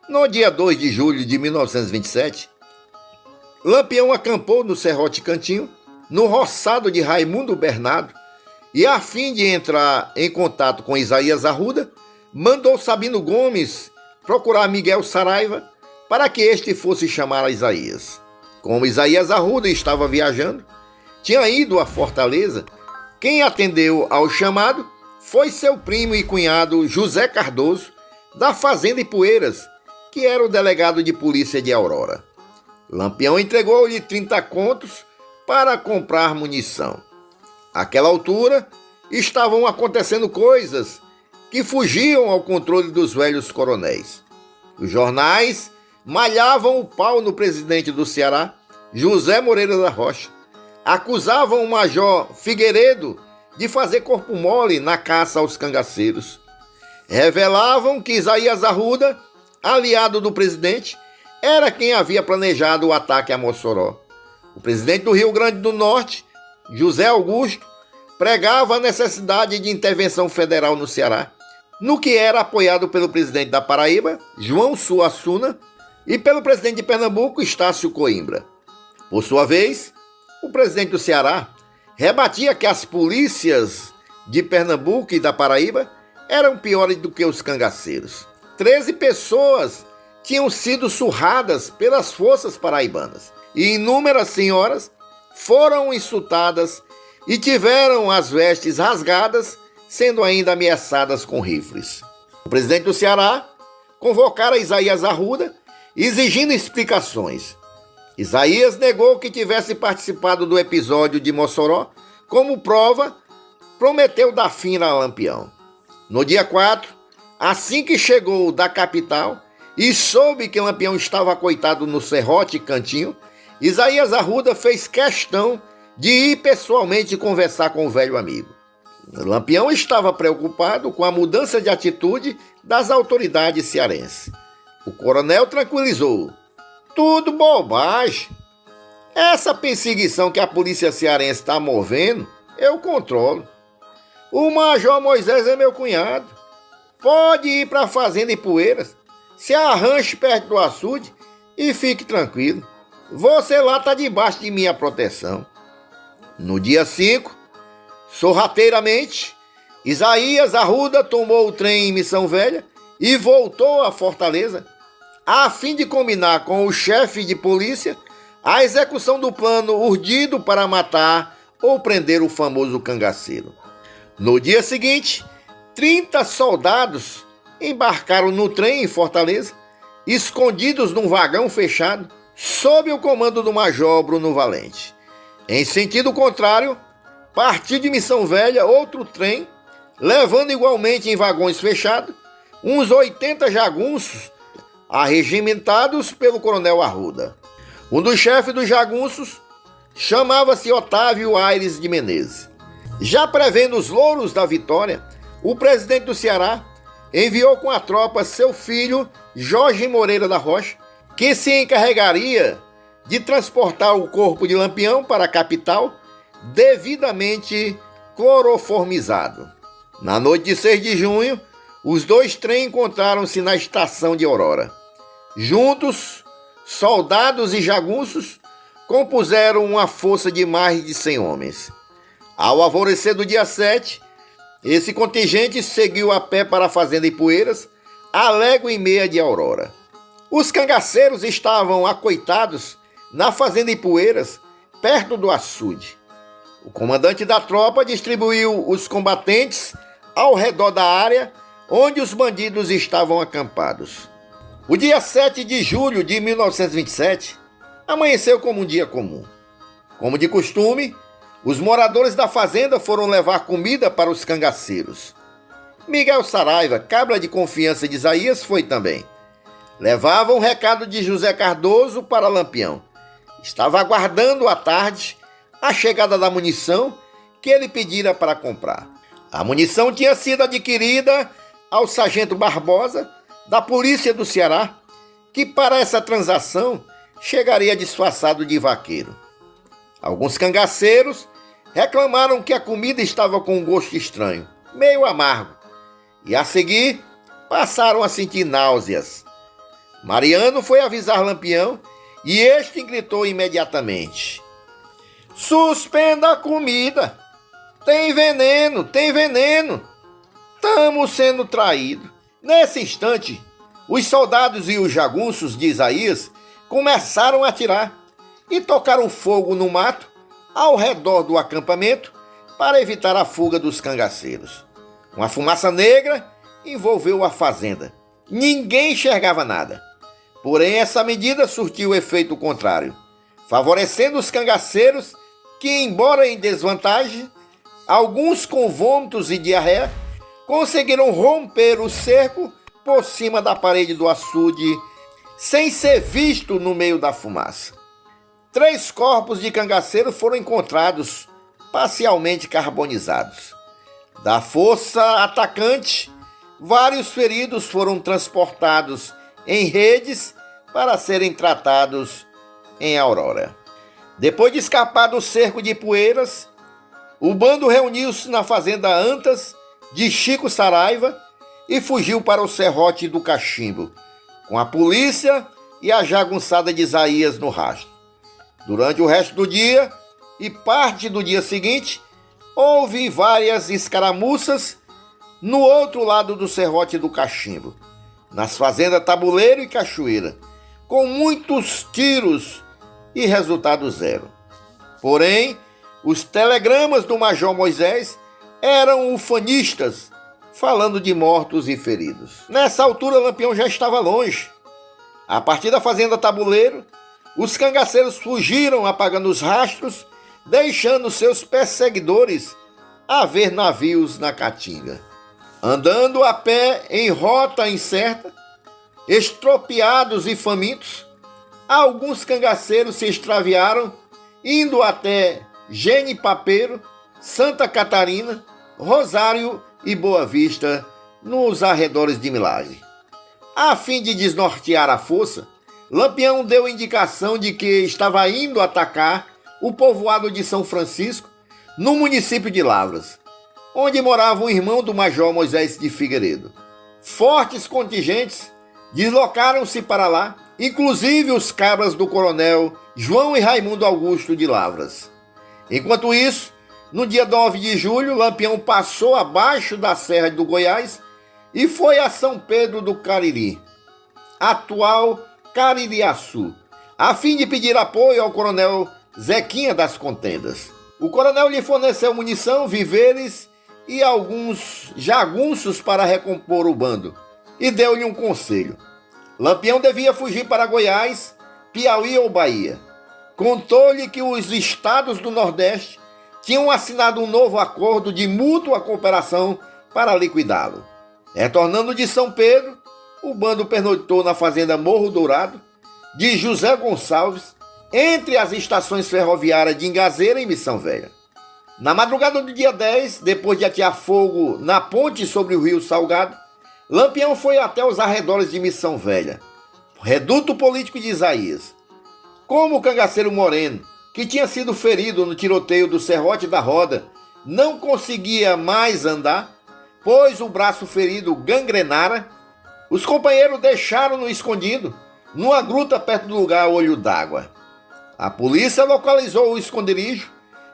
No dia 2 de julho de 1927, Lampião acampou no Serrote Cantinho, no roçado de Raimundo Bernardo, e a fim de entrar em contato com Isaías Arruda, mandou Sabino Gomes procurar Miguel Saraiva para que este fosse chamar a Isaías. Como Isaías Arruda estava viajando, tinha ido a Fortaleza, quem atendeu ao chamado foi seu primo e cunhado José Cardoso, da Fazenda Ipueiras, que era o delegado de polícia de Aurora. Lampião entregou-lhe 30 contos para comprar munição. Àquela altura, estavam acontecendo coisas que fugiam ao controle dos velhos coronéis. Os jornais malhavam o pau no presidente do Ceará, José Moreira da Rocha. Acusavam o major Figueiredo de fazer corpo mole na caça aos cangaceiros. Revelavam que Isaías Arruda, aliado do presidente, era quem havia planejado o ataque a Mossoró. O presidente do Rio Grande do Norte, José Augusto, pregava a necessidade de intervenção federal no Ceará, no que era apoiado pelo presidente da Paraíba, João Suassuna, e pelo presidente de Pernambuco, Estácio Coimbra. Por sua vez, o presidente do Ceará rebatia que as polícias de Pernambuco e da Paraíba eram piores do que os cangaceiros. 13 pessoas tinham sido surradas pelas forças paraibanas e inúmeras senhoras foram insultadas e tiveram as vestes rasgadas, sendo ainda ameaçadas com rifles. O presidente do Ceará convocara Isaías Arruda, exigindo explicações. Isaías negou que tivesse participado do episódio de Mossoró. Como prova, prometeu dar fim a Lampião. No dia 4, assim que chegou da capital e soube que Lampião estava acoitado no Serrote Cantinho, Isaías Arruda fez questão de ir pessoalmente conversar com o velho amigo. Lampião estava preocupado com a mudança de atitude das autoridades cearenses. O coronel tranquilizou. Tudo bobagem. Essa perseguição que a polícia cearense está movendo, eu controlo. O major Moisés é meu cunhado. Pode ir para a Fazenda Ipueiras, se arranche perto do açude e fique tranquilo. Você lá está debaixo de minha proteção. No dia 5, sorrateiramente, Isaías Arruda tomou o trem em Missão Velha e voltou a Fortaleza, a fim de combinar com o chefe de polícia a execução do plano urdido para matar ou prender o famoso cangaceiro. No dia seguinte, 30 soldados embarcaram no trem em Fortaleza, escondidos num vagão fechado, sob o comando do major Bruno Valente. Em sentido contrário, partiu de Missão Velha outro trem, levando igualmente em vagões fechados uns 80 jagunços arregimentados pelo coronel Arruda. Um dos chefes dos jagunços chamava-se Otávio Aires de Menezes. Já prevendo os louros da vitória, o presidente do Ceará enviou com a tropa seu filho Jorge Moreira da Rocha, que se encarregaria de transportar o corpo de Lampião para a capital, devidamente cloroformizado. Na noite de 6 de junho, os dois trens encontraram-se na estação de Aurora. Juntos, soldados e jagunços compuseram uma força de mais de 100 homens. Ao alvorecer do dia 7, esse contingente seguiu a pé para a Fazenda Ipueiras, a légua e meia de Aurora. Os cangaceiros estavam acoitados na Fazenda Ipueiras, perto do açude. O comandante da tropa distribuiu os combatentes ao redor da área onde os bandidos estavam acampados. O dia 7 de julho de 1927 amanheceu como um dia comum. Como de costume, os moradores da fazenda foram levar comida para os cangaceiros. Miguel Saraiva, cabra de confiança de Isaías, foi também. Levava um recado de José Cardoso para Lampião. Estava aguardando à tarde a chegada da munição que ele pedira para comprar. A munição tinha sido adquirida ao sargento Barbosa, da Polícia do Ceará, que para essa transação chegaria disfarçado de vaqueiro. Alguns cangaceiros reclamaram que a comida estava com um gosto estranho, meio amargo, e a seguir passaram a sentir náuseas. Mariano foi avisar Lampião e este gritou imediatamente: "Suspenda a comida! Tem veneno, tem veneno! Estamos sendo traídos!" Nesse instante, os soldados e os jagunços de Isaías começaram a atirar e tocaram fogo no mato ao redor do acampamento para evitar a fuga dos cangaceiros. Uma fumaça negra envolveu a fazenda. Ninguém enxergava nada. Porém, essa medida surtiu o efeito contrário, favorecendo os cangaceiros que, embora em desvantagem, alguns com vômitos e diarreia, conseguiram romper o cerco por cima da parede do açude, sem ser visto no meio da fumaça. 3 corpos de cangaceiros foram encontrados, parcialmente carbonizados. Da força atacante, vários feridos foram transportados em redes para serem tratados em Aurora. Depois de escapar do cerco de Poeiras, o bando reuniu-se na fazenda Antas de Chico Saraiva e fugiu para o serrote do Cachimbo, com a polícia e a jagunçada de Isaías no rastro. Durante o resto do dia e parte do dia seguinte, houve várias escaramuças no outro lado do serrote do Cachimbo, nas fazendas Tabuleiro e Cachoeira, com muitos tiros e resultado zero. Porém, os telegramas do Major Moisés eram ufanistas, falando de mortos e feridos. Nessa altura, Lampião já estava longe. A partir da fazenda Tabuleiro, os cangaceiros fugiram apagando os rastros, deixando seus perseguidores a ver navios na Caatinga. Andando a pé em rota incerta, estropiados e famintos, alguns cangaceiros se extraviaram, indo até Genipapeiro, Santa Catarina, Rosário e Boa Vista, nos arredores de Milagre. A fim de desnortear a força, Lampião deu indicação de que estava indo atacar o povoado de São Francisco, no município de Lavras, onde morava um irmão do Major Moisés de Figueiredo. Fortes contingentes deslocaram-se para lá, inclusive os cabras do coronel João e Raimundo Augusto de Lavras. Enquanto isso, no dia 9 de julho, Lampião passou abaixo da Serra do Goiás e foi a São Pedro do Cariri, atual Caririaçu, a fim de pedir apoio ao coronel Zequinha das Contendas. O coronel lhe forneceu munição, víveres e alguns jagunços para recompor o bando, e deu-lhe um conselho. Lampião devia fugir para Goiás, Piauí ou Bahia. Contou-lhe que os estados do Nordeste tinham assinado um novo acordo de mútua cooperação para liquidá-lo. Retornando de São Pedro, o bando pernoitou na fazenda Morro Dourado, de José Gonçalves, entre as estações ferroviárias de Ingazeira e Missão Velha. Na madrugada do dia 10, depois de atear fogo na ponte sobre o rio Salgado, Lampião foi até os arredores de Missão Velha, reduto político de Isaías. Como o cangaceiro Moreno, que tinha sido ferido no tiroteio do Serrote da Roda, não conseguia mais andar, pois o braço ferido gangrenara, os companheiros deixaram-no escondido, numa gruta perto do lugar Olho d'Água. A polícia localizou o esconderijo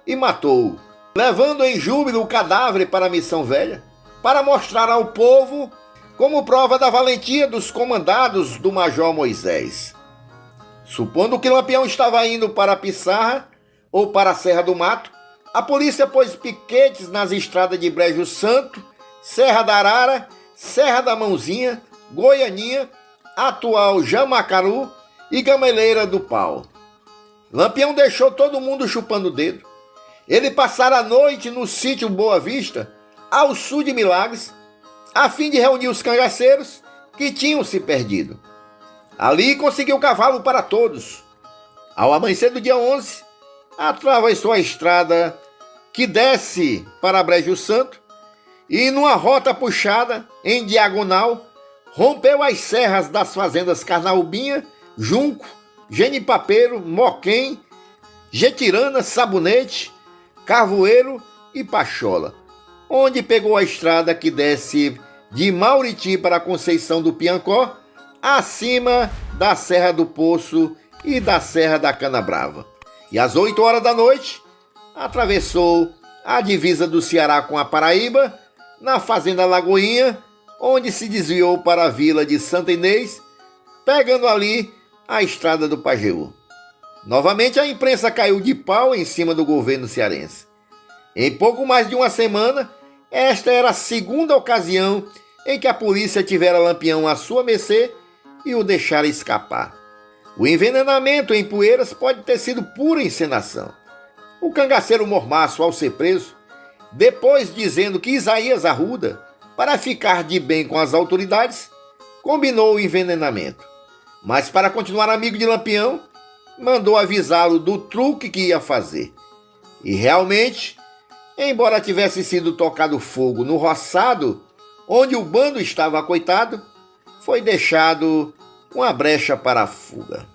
e matou-o, levando em júbilo o cadáver para a Missão Velha, para mostrar ao povo como prova da valentia dos comandados do Major Moisés. Supondo que Lampião estava indo para a Pissarra ou para a Serra do Mato, a polícia pôs piquetes nas estradas de Brejo Santo, Serra da Arara, Serra da Mãozinha, Goianinha, atual Jamacaru e Gameleira do Pau. Lampião deixou todo mundo chupando o dedo. Ele passara a noite no sítio Boa Vista, ao sul de Milagres, a fim de reunir os cangaceiros que tinham se perdido. Ali conseguiu cavalo para todos. Ao amanhecer do dia 11, atravessou a estrada que desce para Brejo Santo e, numa rota puxada, em diagonal, rompeu as serras das fazendas Carnaubinha, Junco, Genipapeiro, Moquém, Jetirana, Sabonete, Carvoeiro e Pachola, onde pegou a estrada que desce de Mauriti para Conceição do Piancó, acima da Serra do Poço e da Serra da Canabrava. E às 8 horas da noite, atravessou a divisa do Ceará com a Paraíba, na Fazenda Lagoinha, onde se desviou para a vila de Santa Inês, pegando ali a estrada do Pajeú. Novamente a imprensa caiu de pau em cima do governo cearense. Em pouco mais de uma semana, esta era a segunda ocasião em que a polícia tivera Lampião à sua mercê e o deixara escapar. O envenenamento em Poeiras pode ter sido pura encenação. O cangaceiro Mormaço, ao ser preso, depois dizendo que Isaías Arruda, para ficar de bem com as autoridades, combinou o envenenamento. Mas para continuar amigo de Lampião, mandou avisá-lo do truque que ia fazer. E realmente, embora tivesse sido tocado fogo no roçado, onde o bando estava acoitado, foi deixado uma brecha para a fuga.